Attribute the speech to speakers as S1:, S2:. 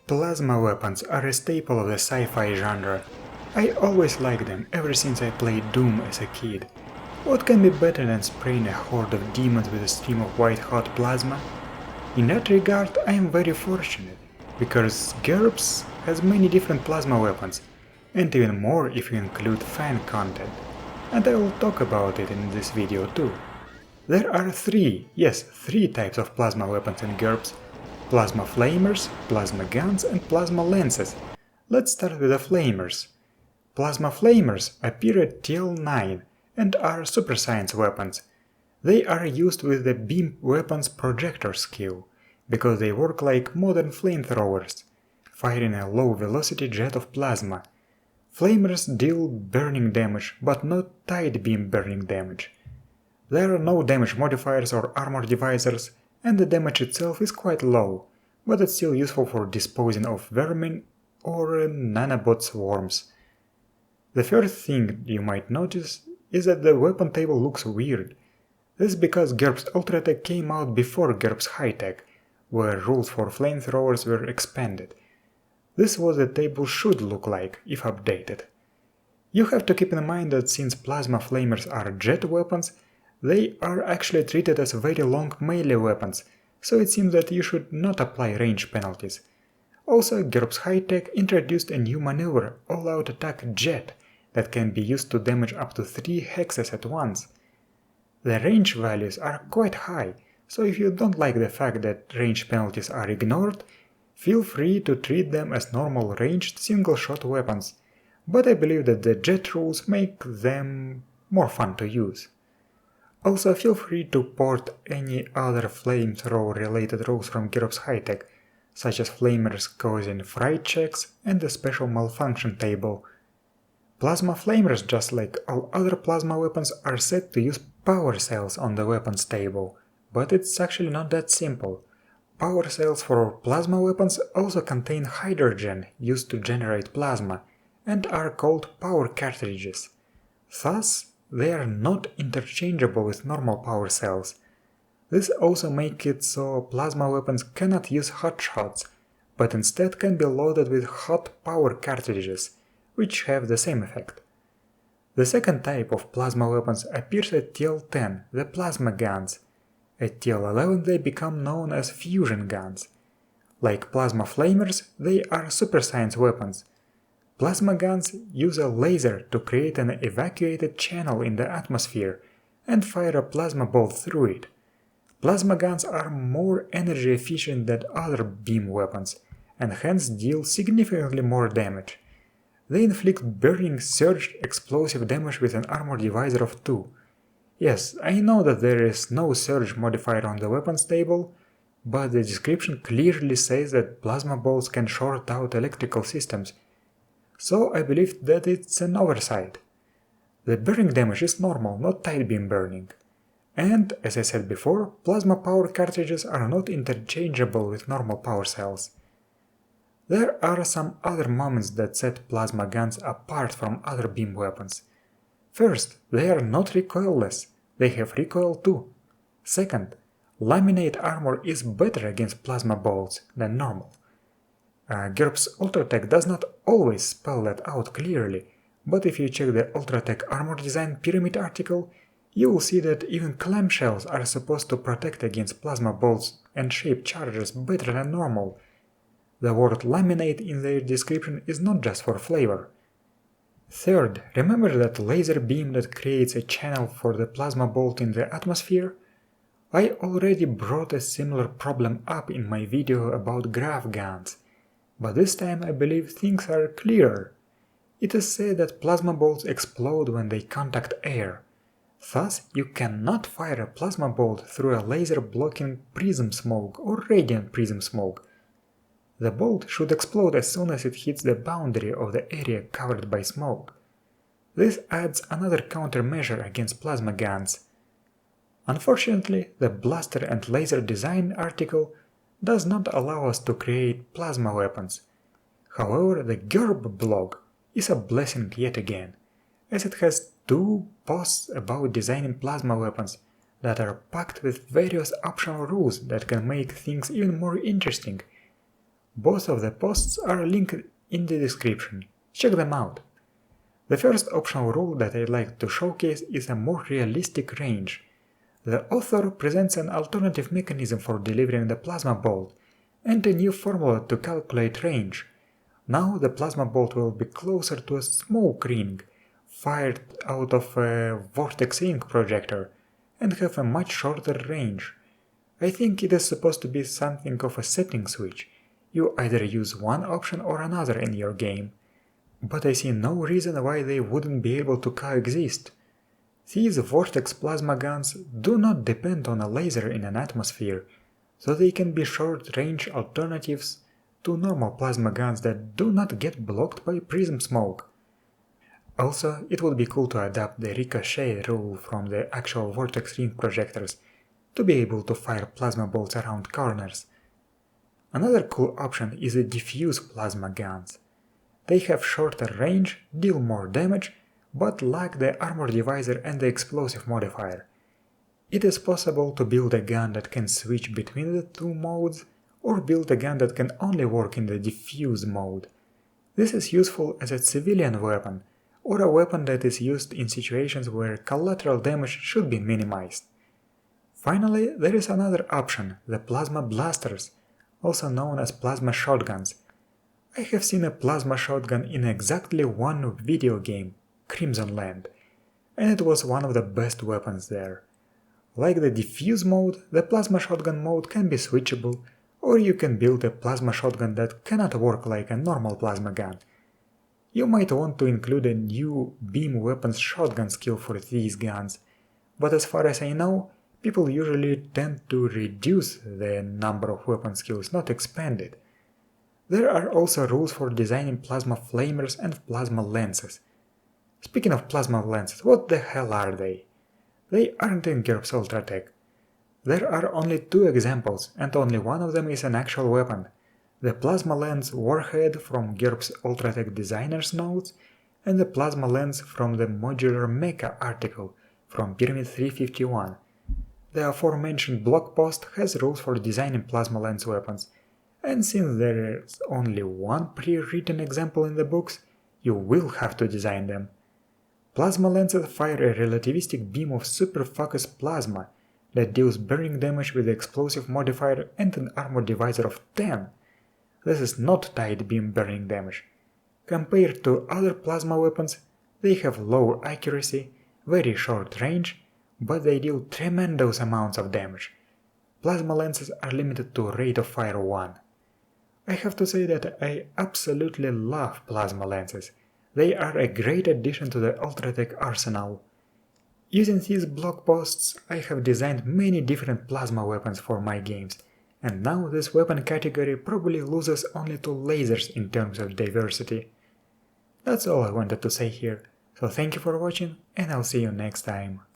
S1: Plasma weapons are a staple of the sci-fi genre. I always liked them ever since I played Doom as a kid. What can be better than spraying a horde of demons with a stream of white-hot plasma? In that regard, I am very fortunate, because GURPS has many different plasma weapons, and even more if you include fan content, and I will talk about it in this video too. There are three types of plasma weapons in GURPS: plasma flamers, plasma guns, and plasma lances. Let's start with the flamers. Plasma flamers appear at TL9 and are super science weapons. They are used with the beam weapons projector skill, because they work like modern flamethrowers, firing a low-velocity jet of plasma. Flamers deal burning damage, but not tight beam burning damage. There are no damage modifiers or armor divisors, and the damage itself is quite low, but it's still useful for disposing of vermin or nanobot swarms. The first thing you might notice is that the weapon table looks weird. This is because GURPS Ultra-Tech came out before GURPS High-Tech, where rules for flamethrowers were expanded. This is what the table should look like, if updated. You have to keep in mind that since plasma flamers are jet weapons, they are actually treated as very long melee weapons, so it seems that you should not apply range penalties. Also, GURPS High-Tech introduced a new maneuver, All-Out Attack Jet, that can be used to damage up to 3 hexes at once. The range values are quite high, so if you don't like the fact that range penalties are ignored, feel free to treat them as normal ranged single-shot weapons, but I believe that the jet rules make them more fun to use. Also, feel free to port any other flamethrower-related rules from GURPS High-Tech, such as flamers causing fright checks and the special malfunction table. Plasma flamers, just like all other plasma weapons, are said to use power cells on the weapons table, but it's actually not that simple. Power cells for plasma weapons also contain hydrogen used to generate plasma, and are called power cartridges. Thus, they are not interchangeable with normal power cells. This also makes it so plasma weapons cannot use hot shots, but instead can be loaded with hot power cartridges, which have the same effect. The second type of plasma weapons appears at TL10, the plasma guns. At TL11 they become known as fusion guns. Like plasma flamers, they are super science weapons. Plasma guns use a laser to create an evacuated channel in the atmosphere and fire a plasma bolt through it. Plasma guns are more energy efficient than other beam weapons, and hence deal significantly more damage. They inflict burning surge explosive damage with an armor divisor of 2. Yes, I know that there is no surge modifier on the weapons table, but the description clearly says that plasma bolts can short out electrical systems, so I believe that it's an oversight. The burning damage is normal, not tight beam burning. And, as I said before, plasma power cartridges are not interchangeable with normal power cells. There are some other moments that set plasma guns apart from other beam weapons. First, they are not recoilless, they have recoil too. Second, laminate armor is better against plasma bolts than normal. GURPS Ultra-Tech does not always spell that out clearly, but if you check the Ultra-Tech Armor Design Pyramid article, you will see that even clamshells are supposed to protect against plasma bolts and shape charges better than normal. The word laminate in their description is not just for flavor. Third, remember that laser beam that creates a channel for the plasma bolt in the atmosphere? I already brought a similar problem up in my video about grav guns, but this time I believe things are clearer. It is said that plasma bolts explode when they contact air. Thus, you cannot fire a plasma bolt through a laser blocking prism smoke or radiant prism smoke. The bolt should explode as soon as it hits the boundary of the area covered by smoke. This adds another countermeasure against plasma guns. Unfortunately, the Blaster and Laser Design article does not allow us to create plasma weapons. However, the GURP blog is a blessing yet again, as it has 2 posts about designing plasma weapons that are packed with various optional rules that can make things even more interesting. Both of the posts are linked in the description, check them out. The first optional rule that I'd like to showcase is a more realistic range. The author presents an alternative mechanism for delivering the plasma bolt, and a new formula to calculate range. Now the plasma bolt will be closer to a smoke ring, fired out of a vortex ring projector, and have a much shorter range. I think it is supposed to be something of a setting switch. You either use one option or another in your game. But I see no reason why they wouldn't be able to coexist. These vortex plasma guns do not depend on a laser in an atmosphere, so they can be short-range alternatives to normal plasma guns that do not get blocked by prism smoke. Also, it would be cool to adapt the ricochet rule from the actual vortex ring projectors to be able to fire plasma bolts around corners. Another cool option is the diffuse plasma guns. They have shorter range, deal more damage, but lack the armor divisor and the explosive modifier. It is possible to build a gun that can switch between the two modes, or build a gun that can only work in the diffuse mode. This is useful as a civilian weapon, or a weapon that is used in situations where collateral damage should be minimized. Finally, there is another option, the plasma blasters, also known as plasma shotguns. I have seen a plasma shotgun in exactly one video game, Crimson Land, and it was one of the best weapons there. Like the diffuse mode, the plasma shotgun mode can be switchable, or you can build a plasma shotgun that cannot work like a normal plasma gun. You might want to include a new beam weapons shotgun skill for these guns, but as far as I know, people usually tend to reduce the number of weapon skills, not expand it. There are also rules for designing plasma flamers and plasma lances. Speaking of plasma lances, what the hell are they? They aren't in GURPS Ultra-Tech. There are only 2 examples, and only one of them is an actual weapon. The Plasma Lens Warhead from GURPS Ultra-Tech Designer's Notes, and the Plasma Lens from the Modular Mecha article from Pyramid 351. The aforementioned blog post has rules for designing Plasma Lens weapons, and since there is only one pre-written example in the books, you will have to design them. Plasma lenses fire a relativistic beam of super-focus plasma that deals burning damage with the explosive modifier and an armor divisor of 10. This is not tight beam burning damage. Compared to other plasma weapons, they have low accuracy, very short range, but they deal tremendous amounts of damage. Plasma lenses are limited to rate of fire 1. I have to say that I absolutely love plasma lenses. They are a great addition to the Ultra-Tech arsenal. Using these blog posts, I have designed many different plasma weapons for my games, and now this weapon category probably loses only to lasers in terms of diversity. That's all I wanted to say here, so thank you for watching, and I'll see you next time.